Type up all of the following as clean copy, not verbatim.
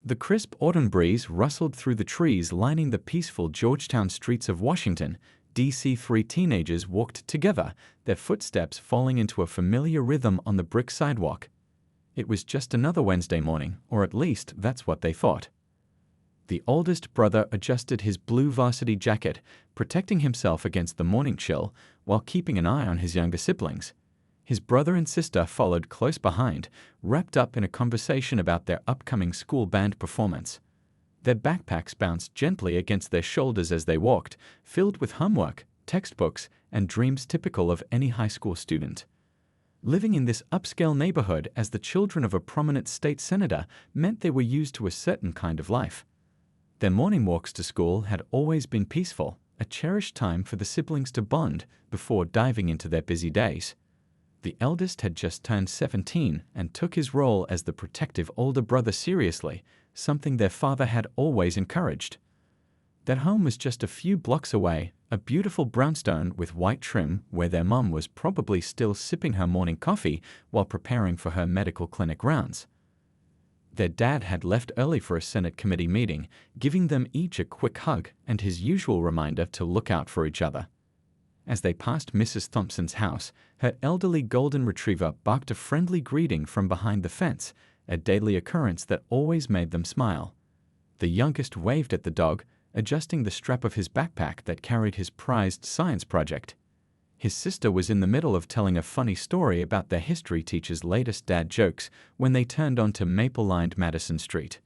The crisp autumn breeze rustled through the trees lining the peaceful Georgetown streets of Washington, D.C. Three teenagers walked together, their footsteps falling into a familiar rhythm on the brick sidewalk. It was just another Wednesday morning, or at least that's what they thought. The oldest brother adjusted his blue varsity jacket, protecting himself against the morning chill while keeping an eye on his younger siblings. His brother and sister followed close behind, wrapped up in a conversation about their upcoming school band performance. Their backpacks bounced gently against their shoulders as they walked, filled with homework, textbooks, and dreams typical of any high school student. Living in this upscale neighborhood as the children of a prominent state senator meant they were used to a certain kind of life. Their morning walks to school had always been peaceful, a cherished time for the siblings to bond before diving into their busy days. The eldest had just turned 17 and took his role as the protective older brother seriously, something their father had always encouraged. Their home was just a few blocks away, a beautiful brownstone with white trim where their mom was probably still sipping her morning coffee while preparing for her medical clinic rounds. Their dad had left early for a Senate committee meeting, giving them each a quick hug and his usual reminder to look out for each other. As they passed Mrs. Thompson's house, her elderly golden retriever barked a friendly greeting from behind the fence, a daily occurrence that always made them smile. The youngest waved at the dog, adjusting the strap of his backpack that carried his prized science project. His sister was in the middle of telling a funny story about their history teacher's latest dad jokes when they turned onto maple-lined Madison Street.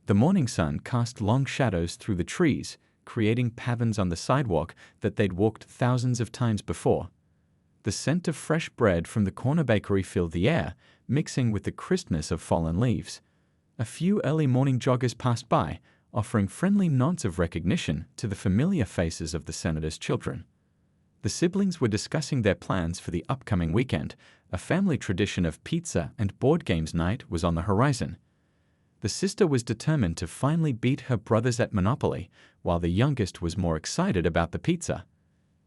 The morning sun cast long shadows through the trees, creating patterns on the sidewalk that they'd walked thousands of times before. The scent of fresh bread from the corner bakery filled the air, mixing with the crispness of fallen leaves. A few early morning joggers passed by, offering friendly nods of recognition to the familiar faces of the senator's children. The siblings were discussing their plans for the upcoming weekend. A family tradition of pizza and board games night was on the horizon. The sister was determined to finally beat her brothers at Monopoly, while the youngest was more excited about the pizza.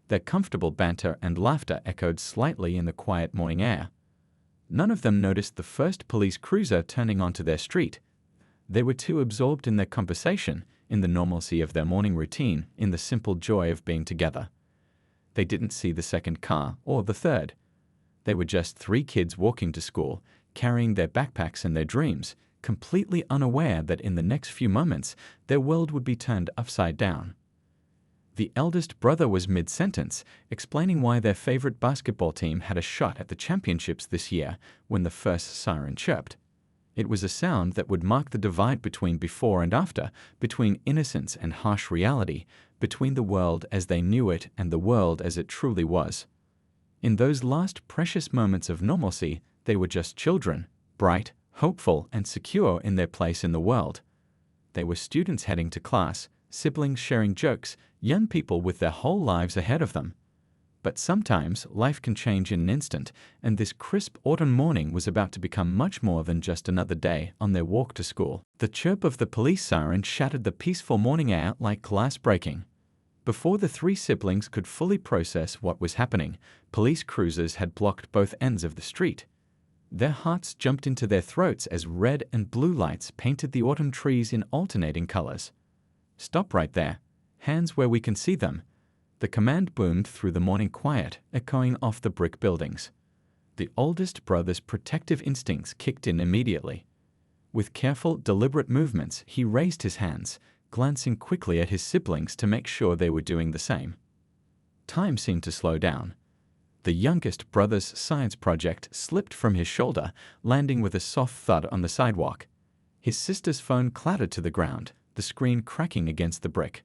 Their comfortable banter and laughter echoed slightly in the quiet morning air. None of them noticed the first police cruiser turning onto their street. They were too absorbed in their conversation, in the normalcy of their morning routine, in the simple joy of being together. They didn't see the second car or the third. They were just three kids walking to school, carrying their backpacks and their dreams, completely unaware that in the next few moments their world would be turned upside down. The eldest brother was mid-sentence, explaining why their favorite basketball team had a shot at the championships this year when the first siren chirped. It was a sound that would mark the divide between before and after, between innocence and harsh reality, between the world as they knew it and the world as it truly was. In those last precious moments of normalcy, they were just children, bright, hopeful, and secure in their place in the world. They were students heading to class, siblings sharing jokes, young people with their whole lives ahead of them. But sometimes life can change in an instant, and this crisp autumn morning was about to become much more than just another day on their walk to school. The chirp of the police siren shattered the peaceful morning air like glass breaking. Before the three siblings could fully process what was happening, police cruisers had blocked both ends of the street. Their hearts jumped into their throats as red and blue lights painted the autumn trees in alternating colors. "Stop right there. Hands where we can see them." The command boomed through the morning quiet, echoing off the brick buildings. The oldest brother's protective instincts kicked in immediately. With careful, deliberate movements, he raised his hands, glancing quickly at his siblings to make sure they were doing the same. Time seemed to slow down. The youngest brother's science project slipped from his shoulder, landing with a soft thud on the sidewalk. His sister's phone clattered to the ground, the screen cracking against the brick.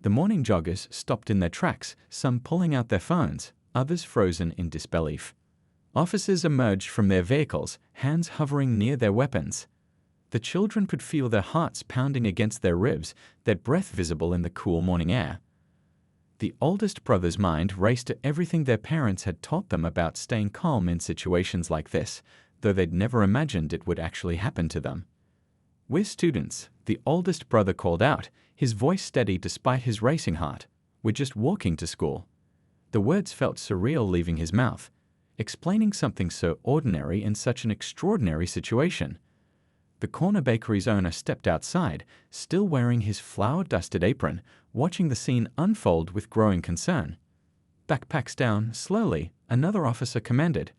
The morning joggers stopped in their tracks, some pulling out their phones, others frozen in disbelief. Officers emerged from their vehicles, hands hovering near their weapons. The children could feel their hearts pounding against their ribs, their breath visible in the cool morning air. The oldest brother's mind raced to everything their parents had taught them about staying calm in situations like this, though they'd never imagined it would actually happen to them. "We're students," the oldest brother called out, his voice steady despite his racing heart. "We're just walking to school." The words felt surreal leaving his mouth, explaining something so ordinary in such an extraordinary situation. The corner bakery's owner stepped outside, still wearing his flour-dusted apron, watching the scene unfold with growing concern. "Backpacks down, slowly," another officer commanded.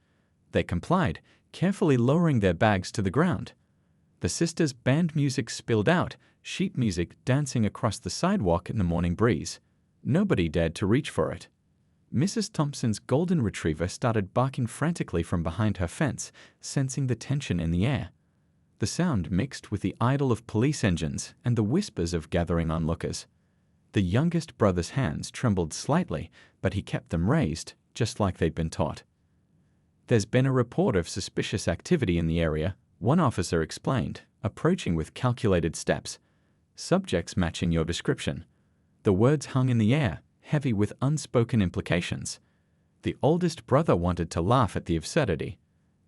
They complied, carefully lowering their bags to the ground. The sisters' band music spilled out, sheet music dancing across the sidewalk in the morning breeze. Nobody dared to reach for it. Mrs. Thompson's golden retriever started barking frantically from behind her fence, sensing the tension in the air. The sound mixed with the idle of police engines and the whispers of gathering onlookers. The youngest brother's hands trembled slightly, but he kept them raised, just like they'd been taught. "There's been a report of suspicious activity in the area," one officer explained, approaching with calculated steps. "Subjects matching your description." The words hung in the air, heavy with unspoken implications. The oldest brother wanted to laugh at the absurdity.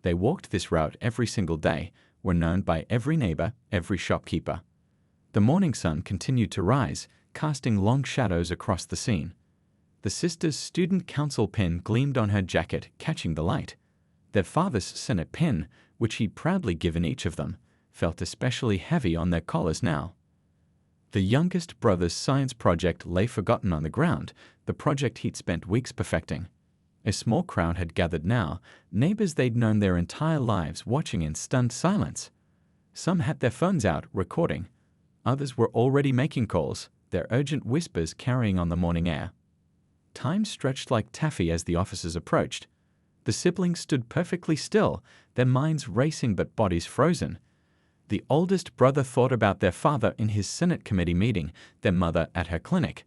They walked this route every single day, were known by every neighbor, every shopkeeper. The morning sun continued to rise, casting long shadows across the scene. The sisters' student council pin gleamed on her jacket, catching the light. Their father's Senate pin, which he'd proudly given each of them, felt especially heavy on their collars now. The youngest brother's science project lay forgotten on the ground, the project he'd spent weeks perfecting. A small crowd had gathered now, neighbors they'd known their entire lives watching in stunned silence. Some had their phones out, recording. Others were already making calls, their urgent whispers carrying on the morning air. Time stretched like taffy as the officers approached. The siblings stood perfectly still, their minds racing but bodies frozen. The oldest brother thought about their father in his Senate committee meeting, their mother at her clinic.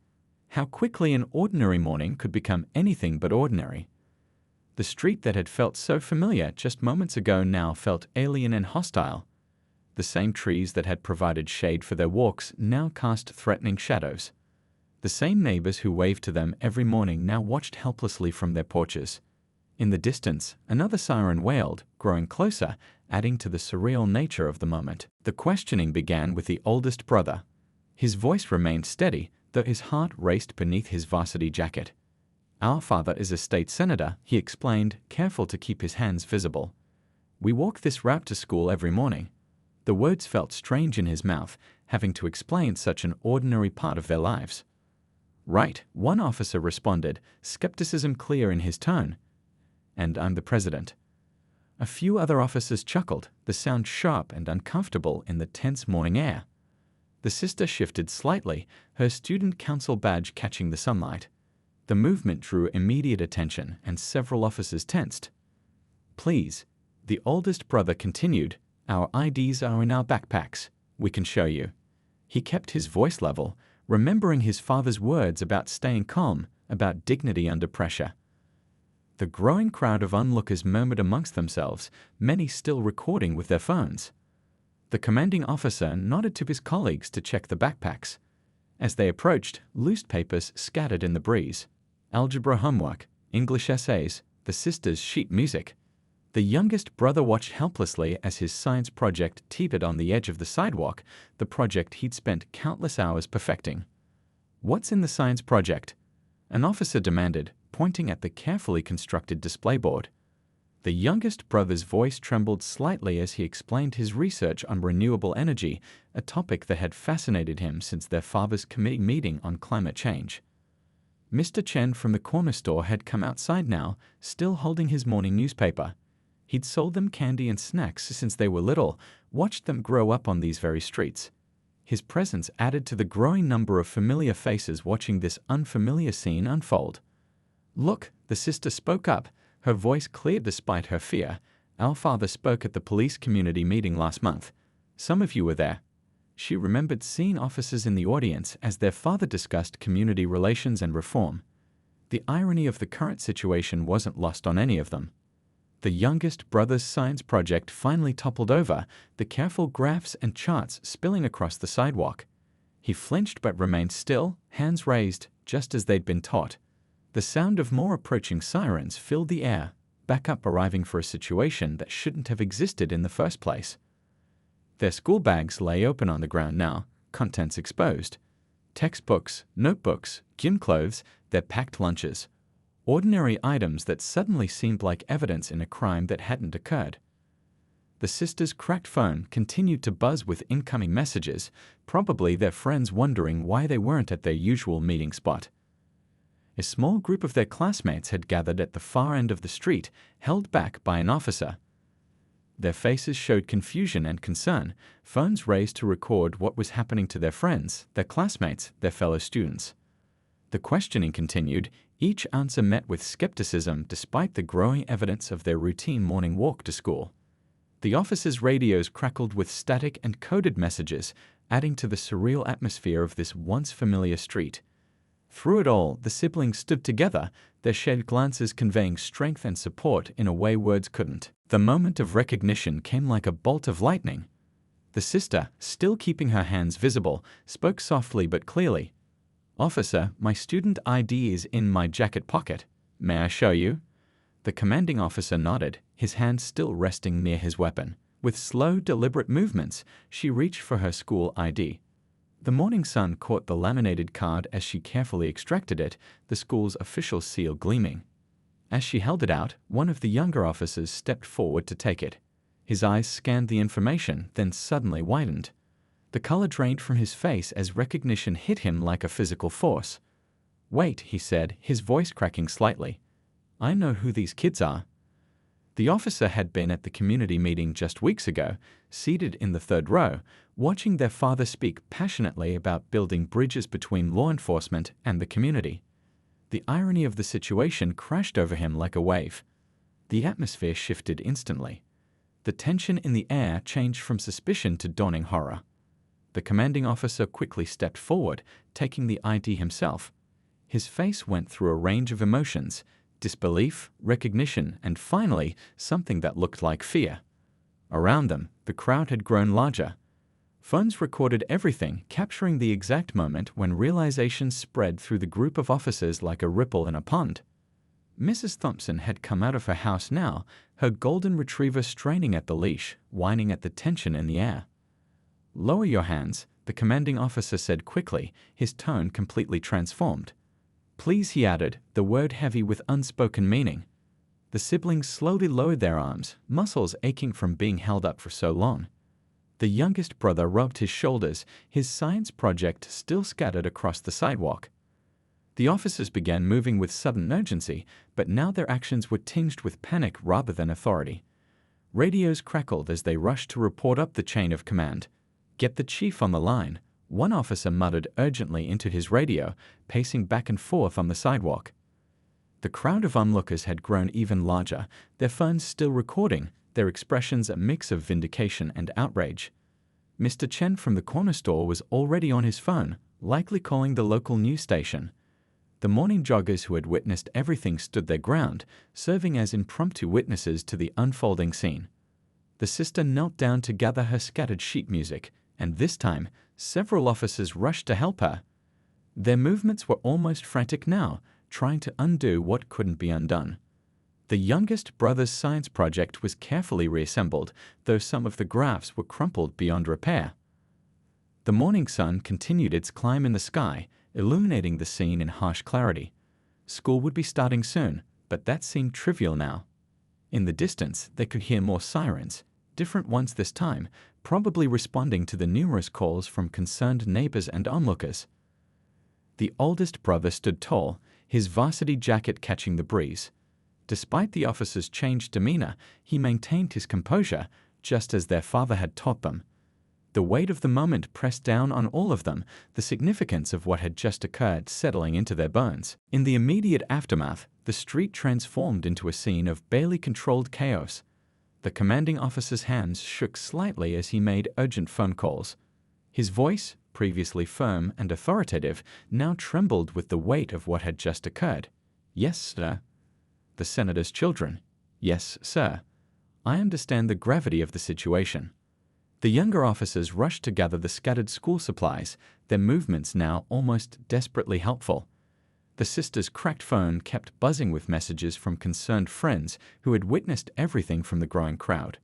How quickly an ordinary morning could become anything but ordinary. The street that had felt so familiar just moments ago now felt alien and hostile. The same trees that had provided shade for their walks now cast threatening shadows. The same neighbors who waved to them every morning now watched helplessly from their porches. In the distance, another siren wailed, growing closer, adding to the surreal nature of the moment. The questioning began with the oldest brother. His voice remained steady, though his heart raced beneath his varsity jacket. "Our father is a state senator," he explained, careful to keep his hands visible. "We walk this route to school every morning." The words felt strange in his mouth, having to explain such an ordinary part of their lives. "Right," one officer responded, skepticism clear in his tone. "And I'm the president." A few other officers chuckled, the sound sharp and uncomfortable in the tense morning air. The sister shifted slightly, her student council badge catching the sunlight. The movement drew immediate attention, and several officers tensed. "Please," the oldest brother continued, "our IDs are in our backpacks. We can show you." He kept his voice level, remembering his father's words about staying calm, about dignity under pressure. The growing crowd of onlookers murmured amongst themselves, many still recording with their phones. The commanding officer nodded to his colleagues to check the backpacks. As they approached, loose papers scattered in the breeze. Algebra homework, English essays, the sisters' sheet music. The youngest brother watched helplessly as his science project teetered on the edge of the sidewalk, the project he'd spent countless hours perfecting. "What's in the science project?" an officer demanded, pointing at the carefully constructed display board. The youngest brother's voice trembled slightly as he explained his research on renewable energy, a topic that had fascinated him since their father's committee meeting on climate change. Mr. Chen from the corner store had come outside now, still holding his morning newspaper. He'd sold them candy and snacks since they were little, watched them grow up on these very streets. His presence added to the growing number of familiar faces watching this unfamiliar scene unfold. "Look," the sister spoke up, her voice clear despite her fear. "Our father spoke at the police community meeting last month. Some of you were there." She remembered seeing officers in the audience as their father discussed community relations and reform. The irony of the current situation wasn't lost on any of them. The youngest brother's science project finally toppled over, the careful graphs and charts spilling across the sidewalk. He flinched but remained still, hands raised, just as they'd been taught. The sound of more approaching sirens filled the air, backup arriving for a situation that shouldn't have existed in the first place. Their school bags lay open on the ground now, contents exposed. Textbooks, notebooks, gym clothes, their packed lunches. Ordinary items that suddenly seemed like evidence in a crime that hadn't occurred. The sisters' cracked phone continued to buzz with incoming messages, probably their friends wondering why they weren't at their usual meeting spot. A small group of their classmates had gathered at the far end of the street, held back by an officer. Their faces showed confusion and concern, phones raised to record what was happening to their friends, their classmates, their fellow students. The questioning continued, each answer met with skepticism despite the growing evidence of their routine morning walk to school. The officers' radios crackled with static and coded messages, adding to the surreal atmosphere of this once familiar street. Through it all, the siblings stood together, their shared glances conveying strength and support in a way words couldn't. The moment of recognition came like a bolt of lightning. The sister, still keeping her hands visible, spoke softly but clearly. "Officer, my student ID is in my jacket pocket. May I show you?" The commanding officer nodded, his hand still resting near his weapon. With slow, deliberate movements, she reached for her school ID. The morning sun caught the laminated card as she carefully extracted it, the school's official seal gleaming. As she held it out, one of the younger officers stepped forward to take it. His eyes scanned the information, then suddenly widened. The color drained from his face as recognition hit him like a physical force. "Wait," he said, his voice cracking slightly. "I know who these kids are." The officer had been at the community meeting just weeks ago, seated in the third row, watching their father speak passionately about building bridges between law enforcement and the community. The irony of the situation crashed over him like a wave. The atmosphere shifted instantly. The tension in the air changed from suspicion to dawning horror. The commanding officer quickly stepped forward, taking the ID himself. His face went through a range of emotions: disbelief, recognition, and finally, something that looked like fear. Around them, the crowd had grown larger. Phones recorded everything, capturing the exact moment when realization spread through the group of officers like a ripple in a pond. Mrs. Thompson had come out of her house now, her golden retriever straining at the leash, whining at the tension in the air. "Lower your hands," the commanding officer said quickly, his tone completely transformed. "Please," he added, the word heavy with unspoken meaning. The siblings slowly lowered their arms, muscles aching from being held up for so long. The youngest brother rubbed his shoulders, his science project still scattered across the sidewalk. The officers began moving with sudden urgency, but now their actions were tinged with panic rather than authority. Radios crackled as they rushed to report up the chain of command. "Get the chief on the line," one officer muttered urgently into his radio, pacing back and forth on the sidewalk. The crowd of onlookers had grown even larger, their phones still recording, their expressions a mix of vindication and outrage. Mr. Chen from the corner store was already on his phone, likely calling the local news station. The morning joggers who had witnessed everything stood their ground, serving as impromptu witnesses to the unfolding scene. The sister knelt down to gather her scattered sheet music, and this time, several officers rushed to help her. Their movements were almost frantic now, trying to undo what couldn't be undone. The youngest brother's science project was carefully reassembled, though some of the graphs were crumpled beyond repair. The morning sun continued its climb in the sky, illuminating the scene in harsh clarity. School would be starting soon, but that seemed trivial now. In the distance, they could hear more sirens, different ones this time, probably responding to the numerous calls from concerned neighbors and onlookers. The oldest brother stood tall, his varsity jacket catching the breeze. Despite the officer's changed demeanor, he maintained his composure, just as their father had taught them. The weight of the moment pressed down on all of them, the significance of what had just occurred settling into their bones. In the immediate aftermath, the street transformed into a scene of barely controlled chaos. The commanding officer's hands shook slightly as he made urgent phone calls. His voice, previously firm and authoritative, now trembled with the weight of what had just occurred. "Yes, sir." The senator's children. "Yes, sir. I understand the gravity of the situation." The younger officers rushed to gather the scattered school supplies, their movements now almost desperately helpful. The sister's cracked phone kept buzzing with messages from concerned friends who had witnessed everything from the growing crowd.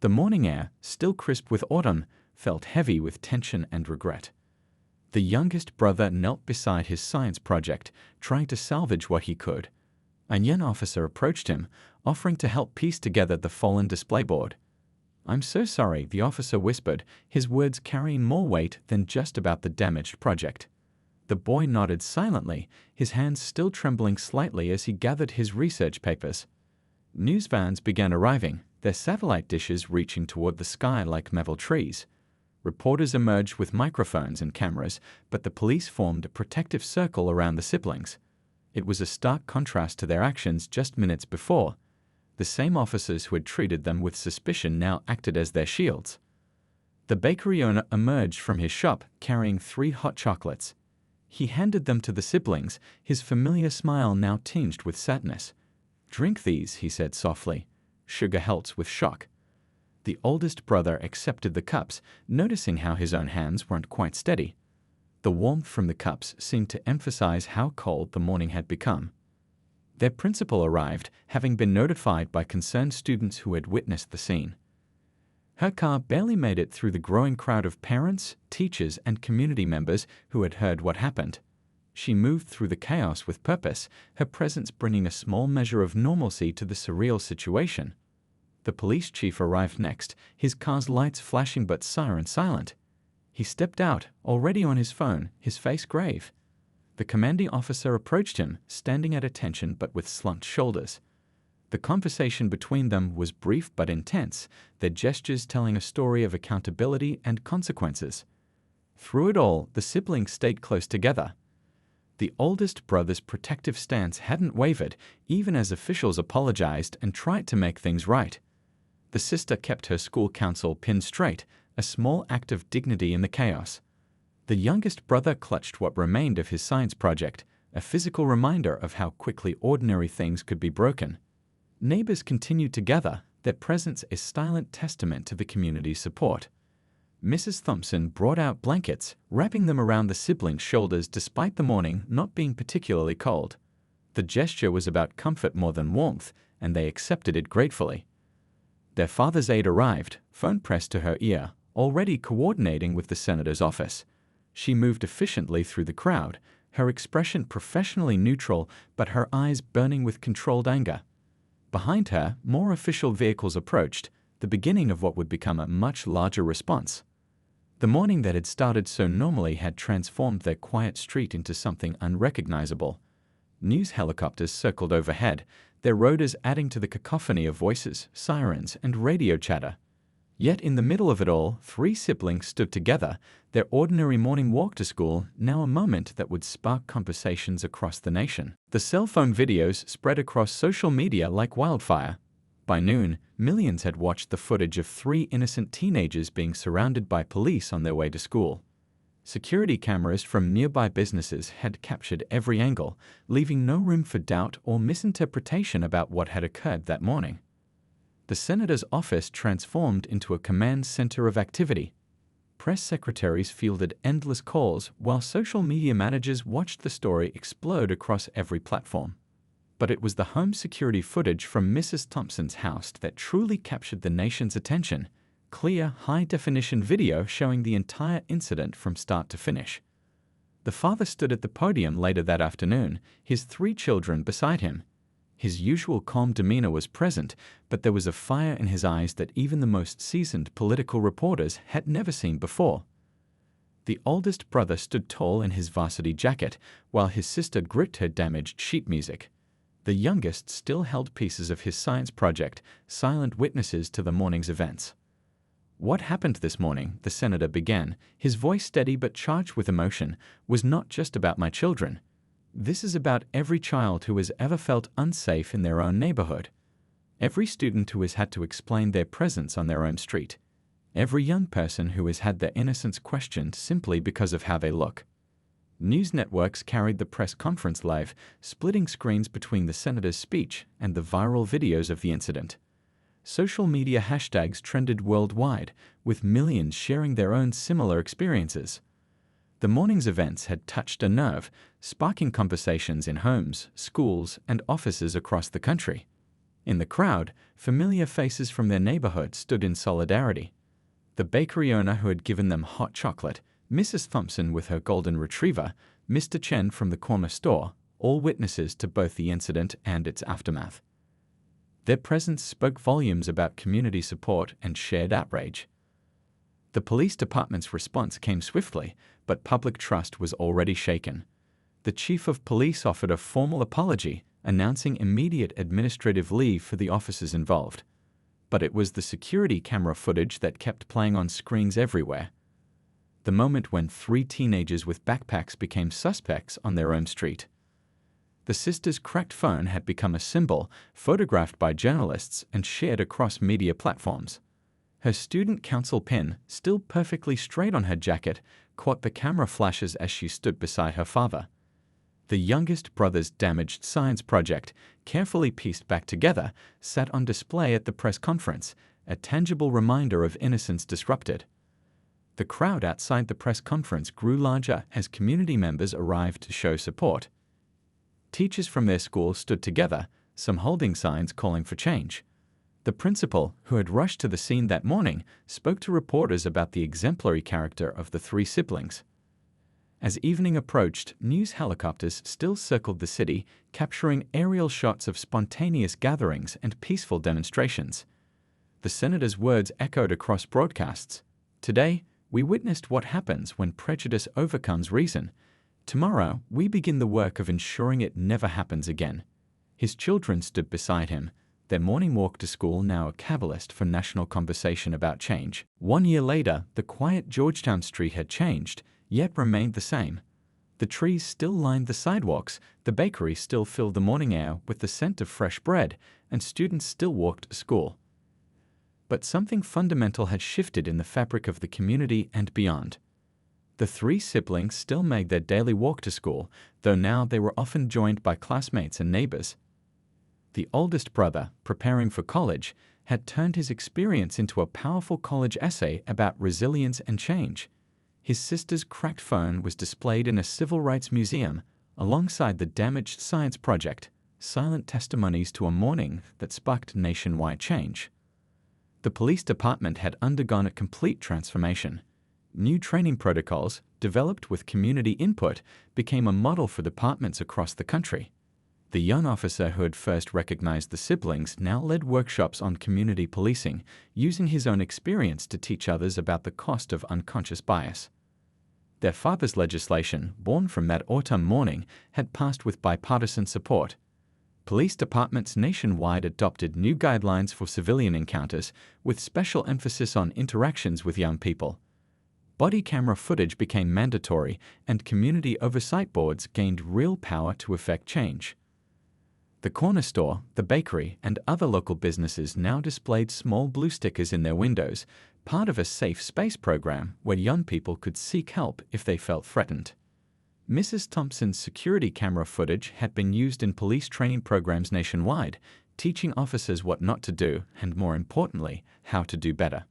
The morning air, still crisp with autumn, felt heavy with tension and regret. The youngest brother knelt beside his science project, trying to salvage what he could. A young officer approached him, offering to help piece together the fallen display board. "I'm so sorry," the officer whispered, his words carrying more weight than just about the damaged project. The boy nodded silently, his hands still trembling slightly as he gathered his research papers. News vans began arriving, their satellite dishes reaching toward the sky like metal trees. Reporters emerged with microphones and cameras, but the police formed a protective circle around the siblings. It was a stark contrast to their actions just minutes before. The same officers who had treated them with suspicion now acted as their shields. The bakery owner emerged from his shop carrying 3 hot chocolates. He handed them to the siblings, his familiar smile now tinged with sadness. "Drink these," he said softly. "Sugar helps with shock." The oldest brother accepted the cups, noticing how his own hands weren't quite steady. The warmth from the cups seemed to emphasize how cold the morning had become. Their principal arrived, having been notified by concerned students who had witnessed the scene. Her car barely made it through the growing crowd of parents, teachers, and community members who had heard what happened. She moved through the chaos with purpose, her presence bringing a small measure of normalcy to the surreal situation. The police chief arrived next, his car's lights flashing but siren silent. He stepped out, already on his phone, his face grave. The commanding officer approached him, standing at attention but with slumped shoulders. The conversation between them was brief but intense, their gestures telling a story of accountability and consequences. Through it all, the siblings stayed close together. The oldest brother's protective stance hadn't wavered, even as officials apologized and tried to make things right. The sister kept her school counsel pinned straight, a small act of dignity in the chaos. The youngest brother clutched what remained of his science project, a physical reminder of how quickly ordinary things could be broken. Neighbors continued to gather, their presence a silent testament to the community's support. Mrs. Thompson brought out blankets, wrapping them around the siblings' shoulders despite the morning not being particularly cold. The gesture was about comfort more than warmth, and they accepted it gratefully. Their father's aide arrived, phone pressed to her ear, already coordinating with the senator's office. She moved efficiently through the crowd, her expression professionally neutral but her eyes burning with controlled anger. Behind her, more official vehicles approached, the beginning of what would become a much larger response. The morning that had started so normally had transformed their quiet street into something unrecognizable. News helicopters circled overhead, their rotors adding to the cacophony of voices, sirens, and radio chatter. Yet in the middle of it all, 3 siblings stood together, their ordinary morning walk to school now a moment that would spark conversations across the nation. The cell phone videos spread across social media like wildfire. By noon, millions had watched the footage of 3 innocent teenagers being surrounded by police on their way to school. Security cameras from nearby businesses had captured every angle, leaving no room for doubt or misinterpretation about what had occurred that morning. The senator's office transformed into a command center of activity. Press secretaries fielded endless calls while social media managers watched the story explode across every platform. But it was the home security footage from Mrs. Thompson's house that truly captured the nation's attention. Clear, high-definition video showing the entire incident from start to finish. The father stood at the podium later that afternoon, his 3 children beside him. His usual calm demeanor was present, but there was a fire in his eyes that even the most seasoned political reporters had never seen before. The oldest brother stood tall in his varsity jacket, while his sister gripped her damaged sheet music. The youngest still held pieces of his science project, silent witnesses to the morning's events. "What happened this morning," the senator began, his voice steady but charged with emotion, "was not just about my children. This is about every child who has ever felt unsafe in their own neighborhood. Every student who has had to explain their presence on their own street. Every young person who has had their innocence questioned simply because of how they look." News networks carried the press conference live, splitting screens between the senator's speech and the viral videos of the incident. Social media hashtags trended worldwide, with millions sharing their own similar experiences. The morning's events had touched a nerve, sparking conversations in homes, schools, and offices across the country. In the crowd, familiar faces from their neighborhood stood in solidarity. The bakery owner who had given them hot chocolate, Mrs. Thompson with her golden retriever, Mr. Chen from the corner store, all witnesses to both the incident and its aftermath. Their presence spoke volumes about community support and shared outrage. The police department's response came swiftly, but public trust was already shaken. The chief of police offered a formal apology, announcing immediate administrative leave for the officers involved. But it was the security camera footage that kept playing on screens everywhere. The moment when 3 teenagers with backpacks became suspects on their own street. The sister's cracked phone had become a symbol, photographed by journalists and shared across media platforms. Her student council pin, still perfectly straight on her jacket, caught the camera flashes as she stood beside her father. The youngest brother's damaged science project, carefully pieced back together, sat on display at the press conference, a tangible reminder of innocence disrupted. The crowd outside the press conference grew larger as community members arrived to show support. Teachers from their school stood together, some holding signs calling for change. The principal, who had rushed to the scene that morning, spoke to reporters about the exemplary character of the 3 siblings. As evening approached, news helicopters still circled the city, capturing aerial shots of spontaneous gatherings and peaceful demonstrations. The senator's words echoed across broadcasts. Today, we witnessed what happens when prejudice overcomes reason. Tomorrow, we begin the work of ensuring it never happens again. His children stood beside him, their morning walk to school now a catalyst for national conversation about change. 1 year later, the quiet Georgetown street had changed, yet remained the same. The trees still lined the sidewalks, the bakery still filled the morning air with the scent of fresh bread, and students still walked to school. But something fundamental had shifted in the fabric of the community and beyond. The 3 siblings still made their daily walk to school, though now they were often joined by classmates and neighbors. The oldest brother, preparing for college, had turned his experience into a powerful college essay about resilience and change. His sister's cracked phone was displayed in a civil rights museum, alongside the damaged science project, silent testimonies to a morning that sparked nationwide change. The police department had undergone a complete transformation. New training protocols, developed with community input, became a model for departments across the country. The young officer who had first recognized the siblings now led workshops on community policing, using his own experience to teach others about the cost of unconscious bias. Their father's legislation, born from that autumn morning, had passed with bipartisan support. Police departments nationwide adopted new guidelines for civilian encounters, with special emphasis on interactions with young people. Body camera footage became mandatory, and community oversight boards gained real power to effect change. The corner store, the bakery, and other local businesses now displayed small blue stickers in their windows, part of a safe space program where young people could seek help if they felt threatened. Mrs. Thompson's security camera footage had been used in police training programs nationwide, teaching officers what not to do and, more importantly, how to do better.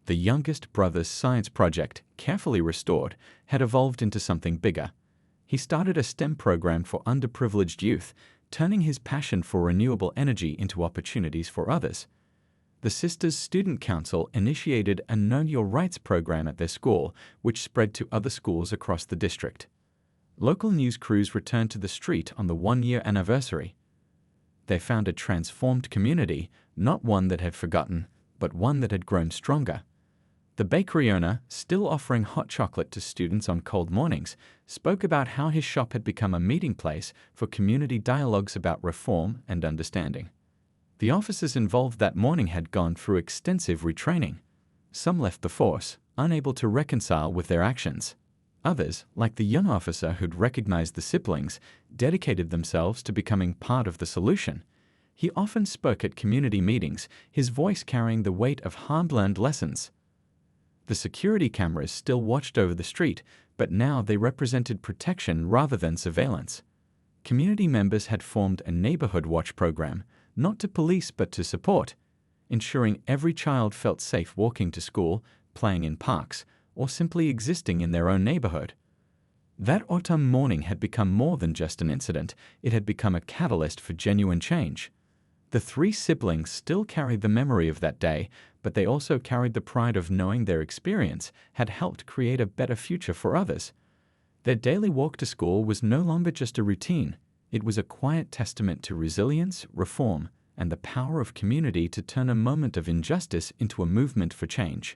The youngest brother's science project, carefully restored, had evolved into something bigger. He started a STEM program for underprivileged youth, turning his passion for renewable energy into opportunities for others. The sisters' student council initiated a Know Your Rights program at their school, which spread to other schools across the district. Local news crews returned to the street on the 1-year anniversary. They found a transformed community, not one that had forgotten, but one that had grown stronger. The bakery owner, still offering hot chocolate to students on cold mornings, spoke about how his shop had become a meeting place for community dialogues about reform and understanding. The officers involved that morning had gone through extensive retraining. Some left the force, unable to reconcile with their actions. Others, like the young officer who'd recognized the siblings, dedicated themselves to becoming part of the solution. He often spoke at community meetings, his voice carrying the weight of hard-learned lessons. The security cameras still watched over the street, but now they represented protection rather than surveillance. Community members had formed a neighborhood watch program, not to police but to support, ensuring every child felt safe walking to school, playing in parks, or simply existing in their own neighborhood. That autumn morning had become more than just an incident, it had become a catalyst for genuine change. The 3 siblings still carried the memory of that day, but they also carried the pride of knowing their experience had helped create a better future for others. Their daily walk to school was no longer just a routine, it was a quiet testament to resilience, reform, and the power of community to turn a moment of injustice into a movement for change.